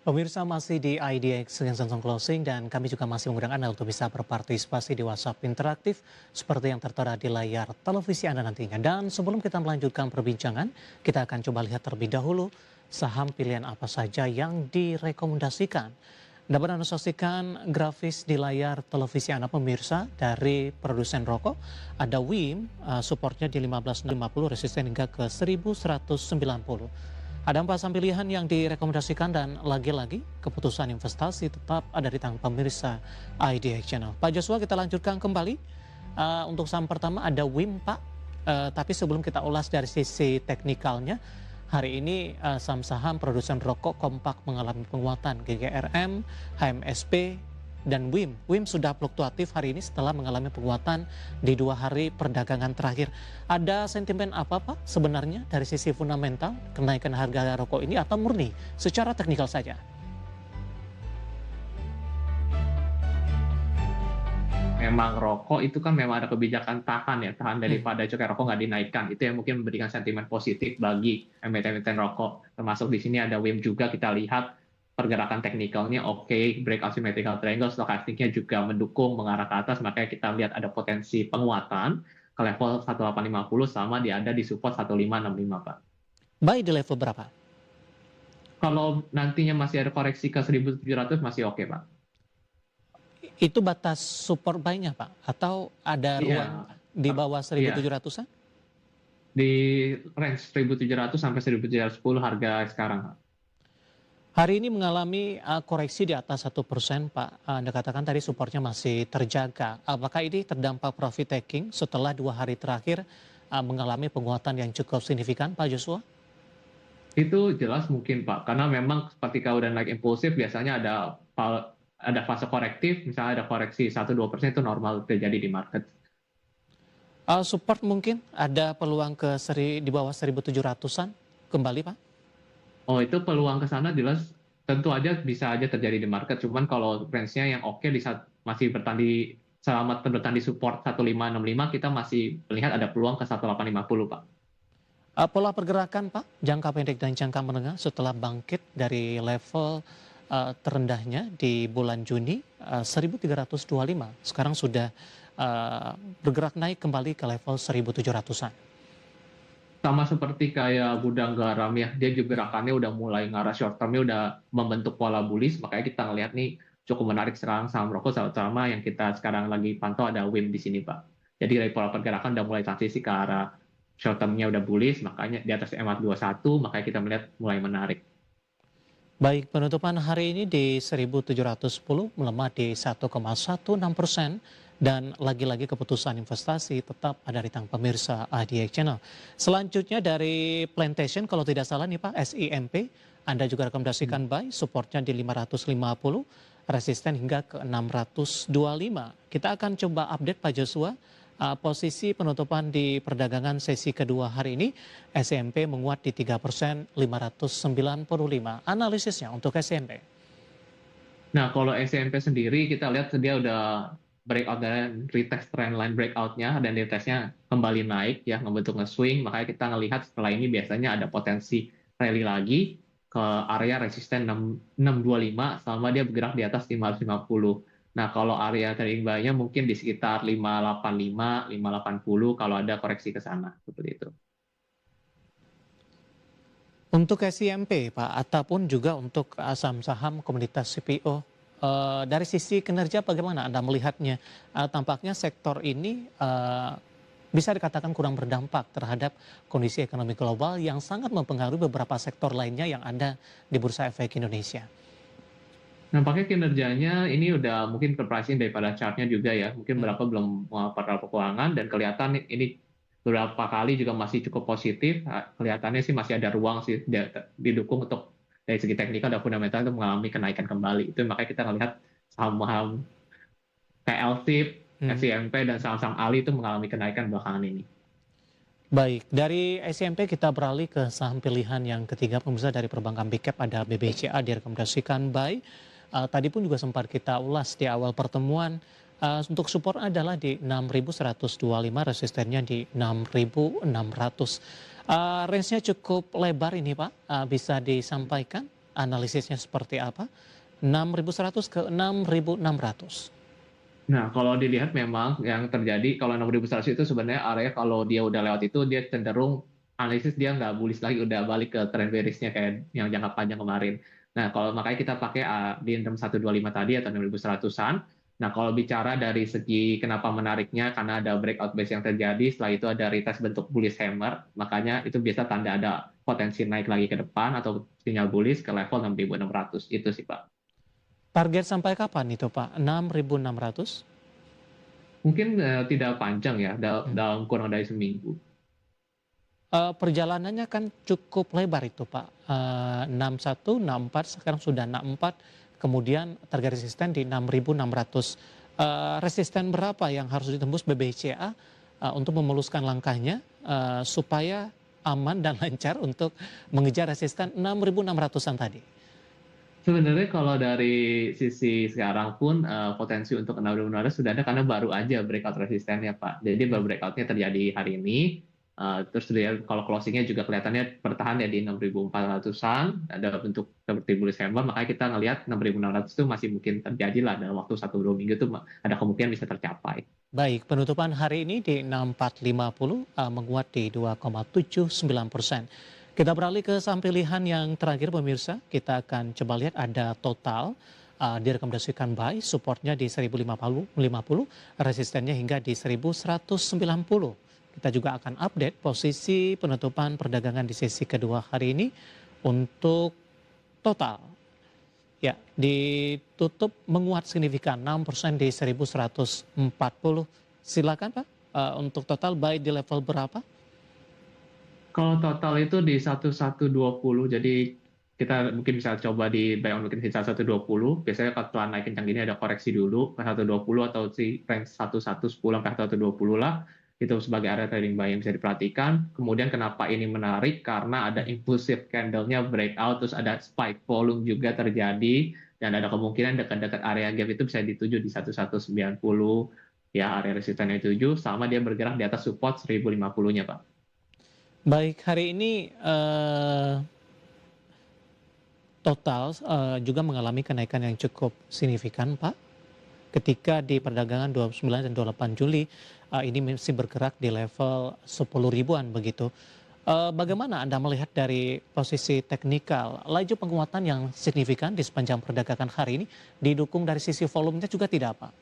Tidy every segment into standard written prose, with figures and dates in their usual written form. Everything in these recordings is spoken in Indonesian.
Pemirsa masih di IDX Season Closing dan kami juga masih mengundang Anda untuk bisa berpartisipasi di WhatsApp interaktif seperti yang tertera di layar televisi Anda nantinya. Dan sebelum kita melanjutkan perbincangan, kita akan coba lihat terlebih dahulu saham pilihan apa saja yang direkomendasikan. Dapat Anda saksikan grafis di layar televisi Anda pemirsa dari produsen rokok. Ada WIM, supportnya di 1550, resisten hingga ke 1190. Ada 4 saham pilihan yang direkomendasikan dan lagi-lagi keputusan investasi tetap ada di tangan pemirsa IDX Channel. Pak Joshua, kita lanjutkan kembali. Untuk saham pertama ada WIM, Pak. Tapi sebelum kita ulas dari sisi teknikalnya, hari ini saham-saham produsen rokok kompak mengalami penguatan. GGRM, HMSP, dan WIM. WIM sudah fluktuatif hari ini setelah mengalami penguatan di 2 hari perdagangan terakhir. Ada sentimen apa Pak sebenarnya dari sisi fundamental kenaikan harga rokok ini atau murni secara teknikal saja? Memang rokok itu kan memang ada kebijakan tahan Hmm. daripada cukai rokok nggak dinaikkan. Itu yang mungkin memberikan sentimen positif bagi emiten-emiten rokok. Termasuk di sini ada WIM juga, kita lihat pergerakan teknikalnya oke, breakout symmetrical triangle, stokastiknya juga mendukung mengarah ke atas, makanya kita lihat ada potensi penguatan ke level 1850 sama dia ada di support 1565, Pak. Buy di level berapa? Kalau nantinya masih ada koreksi ke 1700 masih oke, Pak. Itu batas support buy-nya Pak? Atau ada ruang Iya, di bawah iya. 1700-an? Di range 1700 sampai 1710 harga sekarang, Pak. Hari ini mengalami koreksi di atas 1%, Pak. Anda katakan tadi supportnya masih terjaga. Apakah ini terdampak profit taking setelah 2 hari terakhir mengalami penguatan yang cukup signifikan, Pak Joshua? Itu jelas mungkin, Pak, karena memang ketika udah naik impulsif biasanya ada fase korektif, misalnya ada koreksi 1-2% itu normal terjadi di market. Support mungkin ada peluang di bawah 1700-an kembali, Pak? Oh, itu peluang ke sana jelas tentu aja bisa aja terjadi di market, cuman kalau range-nya yang oke di saat masih selamat bertahan di support 1565, kita masih melihat ada peluang ke 1850, Pak. Pola pergerakan, Pak, jangka pendek dan jangka menengah setelah bangkit dari level terendahnya di bulan Juni 1325. Sekarang sudah bergerak naik kembali ke level 1700-an. Sama seperti kayak gudang garam ya, dia juga gerakannya udah mulai ngarah short termnya udah membentuk pola bullish, makanya kita ngelihat nih cukup menarik sekarang saham rokok, terutama yang kita sekarang lagi pantau ada WIM di sini, Pak. Jadi dari pola pergerakan udah mulai transisi ke arah short termnya udah bullish, makanya di atas MA21, makanya kita melihat mulai menarik. Baik, penutupan hari ini di 1710 melemah di 1,16% dan lagi-lagi keputusan investasi tetap ada di tangan pemirsa IDX Channel. Selanjutnya dari Plantation, kalau tidak salah nih Pak, SIMP, Anda juga rekomendasikan buy, supportnya di 550, resisten hingga ke 625. Kita akan coba update Pak Joshua. Posisi penutupan di perdagangan sesi kedua hari ini, SMP menguat di 3%, 595. Analisisnya untuk SMP. Nah, kalau SMP sendiri kita lihat dia udah breakout dan retest trendline breakout-nya dan retestnya kembali naik ya, membentuk nge-swing, makanya kita ngelihat setelah ini biasanya ada potensi rally lagi ke area resisten 625 selama dia bergerak di atas 550. Nah, kalau area trading buy-nya mungkin di sekitar 585, 580 kalau ada koreksi ke sana, seperti itu. Untuk SMP Pak, ataupun juga untuk saham-saham komunitas CPO, dari sisi kinerja bagaimana Anda melihatnya? Tampaknya sektor ini bisa dikatakan kurang berdampak terhadap kondisi ekonomi global yang sangat mempengaruhi beberapa sektor lainnya yang ada di Bursa Efek Indonesia. Nampaknya kinerjanya ini udah mungkin ke-pricing daripada chart-nya juga ya. Mungkin Hmm. berapa belum portal keuangan dan kelihatan ini beberapa kali juga masih cukup positif. Kelihatannya sih masih ada ruang sih didukung untuk dari segi teknikal dan fundamental itu mengalami kenaikan kembali. Itu makanya kita melihat saham-saham kayak LTIP, Hmm. SIMP dan saham-saham ALI itu mengalami kenaikan belakangan ini. Baik, dari SMP kita beralih ke saham pilihan yang ketiga pemirsa dari perbankan Big Cap, ada BBCA direkomendasikan buy. Tadi pun juga sempat kita ulas di awal pertemuan. Untuk support adalah di 6.125, resistennya di 6.600. Range-nya cukup lebar ini Pak, bisa disampaikan analisisnya seperti apa? 6.100 ke 6.600. Nah, kalau dilihat memang yang terjadi kalau 6.100 itu sebenarnya area kalau dia udah lewat itu dia cenderung analisis dia nggak bullish lagi, udah balik ke trend bearish-nya kayak yang jangka panjang kemarin. Nah, kalau makanya kita pakai di 6125 tadi atau 6.100-an. Nah, kalau bicara dari segi kenapa menariknya, karena ada breakout base yang terjadi, setelah itu ada retest bentuk bullish hammer, makanya itu biasa tanda ada potensi naik lagi ke depan atau sinyal bullish ke level 6.600. Itu sih, Pak. Target sampai kapan itu Pak? 6.600? Mungkin tidak panjang ya, dalam kurang dari seminggu. Perjalanannya kan cukup lebar itu Pak, 61, 64, sekarang sudah 64, kemudian target resisten di 6.600. Resisten berapa yang harus ditembus BBCA untuk memuluskan langkahnya supaya aman dan lancar untuk mengejar resisten 6.600-an tadi? Sebenarnya kalau dari sisi sekarang pun potensi untuk 6.600 sudah ada karena baru aja breakout resistennya Pak. Jadi baru breakoutnya terjadi hari ini. Terus dia kalau closingnya juga kelihatannya bertahan ya di 6.400-an, ada bentuk seperti bullish hammer, makanya kita ngelihat 6.600 itu masih mungkin terjadi lah dalam waktu 1-2 minggu itu ada kemungkinan bisa tercapai. Baik, penutupan hari ini di 6450 menguat di 2,79%. Kita beralih ke saham pilihan yang terakhir pemirsa. Kita akan coba lihat ada total direkomendasikan buy, supportnya di 1050, resistennya hingga di 1190. Kita juga akan update posisi penutupan perdagangan di sesi kedua hari ini untuk total. Ya, ditutup menguat signifikan 6% di 1140. Silakan Pak, untuk total buy di level berapa? Kalau total itu di 1120, jadi kita mungkin bisa coba di buy on mungkin di 1120. Biasanya kalau setelah naik kencang gini ada koreksi dulu ke 120 atau si range 1110 sampai 120 lah. Itu sebagai area trading buy yang bisa diperhatikan. Kemudian kenapa ini menarik? Karena ada impulsive candle-nya breakout, terus ada spike volume juga terjadi, dan ada kemungkinan dekat-dekat area gap itu bisa dituju di 1190, ya area resistannya dituju, sama dia bergerak di atas support 1050-nya, Pak. Baik, hari ini total juga mengalami kenaikan yang cukup signifikan Pak. Ketika di perdagangan 29 dan 28 Juli ini masih bergerak di level 10 ribuan begitu. Bagaimana Anda melihat dari posisi teknikal, laju penguatan yang signifikan di sepanjang perdagangan hari ini didukung dari sisi volumenya juga tidak Pak?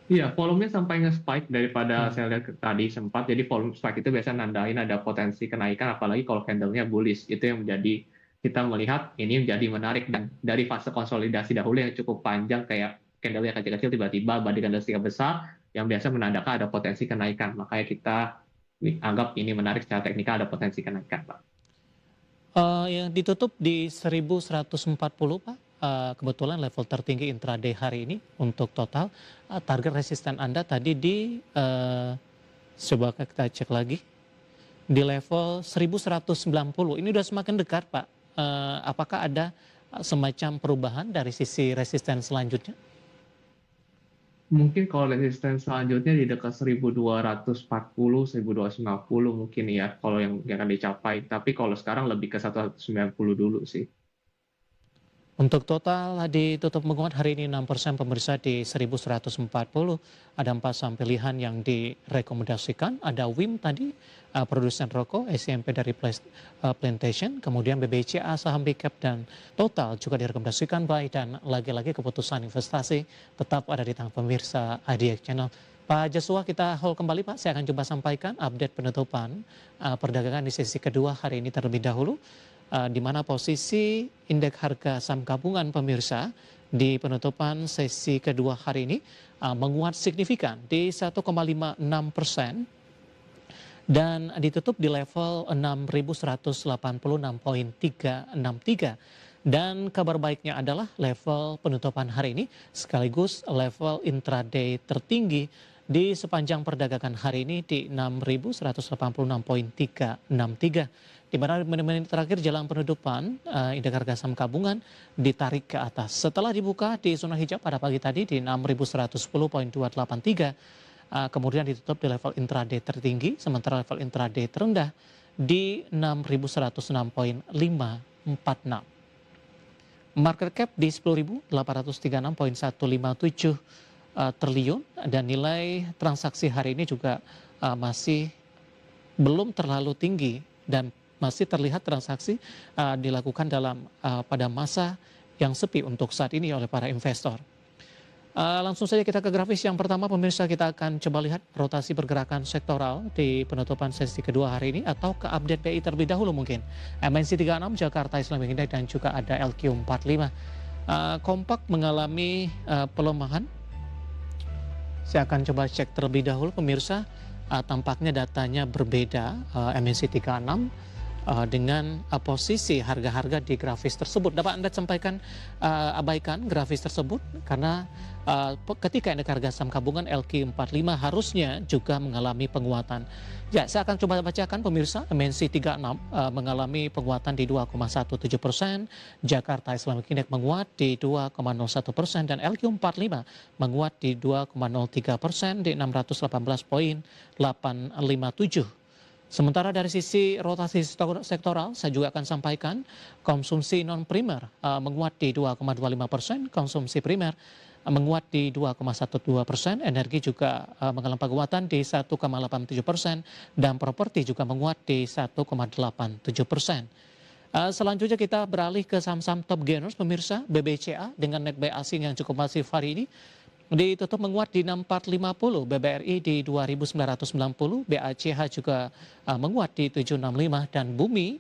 Iya, volumenya sampai nge-spike daripada saya lihat tadi sempat. Jadi volume spike itu biasa nandain ada potensi kenaikan, apalagi kalau candle-nya bullish. Itu yang menjadi kita melihat ini menjadi menarik, dan dari fase konsolidasi dahulu yang cukup panjang kayak candle-nya kecil-kecil tiba-tiba body candlestick besar yang biasa menandakan ada potensi kenaikan. Makanya kita anggap ini menarik secara teknikal, ada potensi kenaikan, Pak. Yang ditutup di 1140 Pak. Kebetulan level tertinggi intraday hari ini untuk total. Target resisten Anda tadi di coba kita cek lagi di level 1190. Ini sudah semakin dekat Pak. Apakah ada semacam perubahan dari sisi resisten selanjutnya? Mungkin kalau resisten selanjutnya di dekat 1240, 1250 mungkin ya, kalau yang akan dicapai. Tapi kalau sekarang lebih ke 190 dulu sih. Untuk total ditutup menguat hari ini 6% pemirsa di 1140. Ada 4 saham pilihan yang direkomendasikan. Ada WIM tadi, produsen rokok, SMP dari Plantation, kemudian BBCA saham big cap, dan total juga direkomendasikan buy, dan lagi-lagi keputusan investasi tetap ada di tangan pemirsa IDX Channel. Pak Joshua, kita hold kembali Pak. Saya akan coba sampaikan update penutupan perdagangan di sesi kedua hari ini terlebih dahulu. Di mana posisi indeks harga saham gabungan pemirsa di penutupan sesi kedua hari ini menguat signifikan di 1,56% dan ditutup di level 6.186.363. Dan kabar baiknya adalah level penutupan hari ini sekaligus level intraday tertinggi di sepanjang perdagangan hari ini di 6.186.363. Di mana menit-menit terakhir jelang penutupan indeks harga saham gabungan ditarik ke atas. Setelah dibuka di zona hijau pada pagi tadi di 6.110.283, kemudian ditutup di level intraday tertinggi, sementara level intraday terendah di 6.106.546. Market cap di 10.836,157 triliun dan nilai transaksi hari ini juga masih belum terlalu tinggi dan masih terlihat transaksi dilakukan pada masa yang sepi untuk saat ini oleh para investor. Langsung saja kita ke grafis yang pertama, pemirsa. Kita akan coba lihat rotasi pergerakan sektoral di penutupan sesi kedua hari ini, atau ke update BI terlebih dahulu mungkin. MNC 36, Jakarta Islamic Index, dan juga ada LQ45. Kompak mengalami pelemahan. Saya akan coba cek terlebih dahulu, pemirsa. Tampaknya datanya berbeda, MNC 36 dengan posisi harga-harga di grafis tersebut. Dapat Anda sampaikan, abaikan grafis tersebut karena ketika indeks harga saham gabungan LQ45 harusnya juga mengalami penguatan. Ya, saya akan coba bacakan, pemirsa. MNC 36 mengalami penguatan di 2,17%, Jakarta Islamic Index menguat di 2,01%, dan LQ45 menguat di 2,03% di 618,857. Sementara dari sisi rotasi sektoral, saya juga akan sampaikan konsumsi non-primer menguat di 2,25%, konsumsi primer menguat di 2,12%, energi juga mengalami penguatan di 1,87%, dan properti juga menguat di 1,87%. Selanjutnya kita beralih ke saham-saham top gainers, pemirsa. BBCA dengan net buy asing yang cukup masif hari ini ditutup menguat di 6450, BBRI di 2990, BACH juga menguat di 765, dan Bumi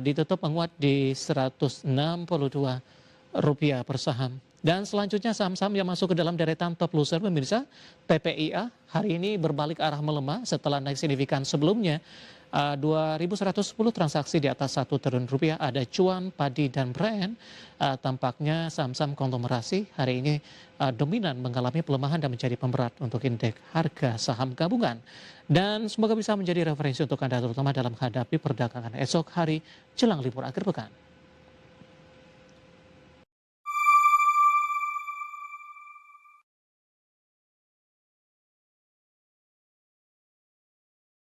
ditutup menguat di 162 rupiah per saham. Dan selanjutnya saham-saham yang masuk ke dalam deretan top loser, pemirsa. PPIA hari ini berbalik arah melemah setelah naik signifikan sebelumnya. 2.110 transaksi di atas 1 triliun rupiah. Ada Cuan, Padi, dan Brand. Tampaknya saham-saham konglomerasi hari ini dominan mengalami pelemahan dan menjadi pemberat untuk indeks harga saham gabungan. Dan semoga bisa menjadi referensi untuk Anda, terutama dalam menghadapi perdagangan esok hari jelang libur akhir pekan.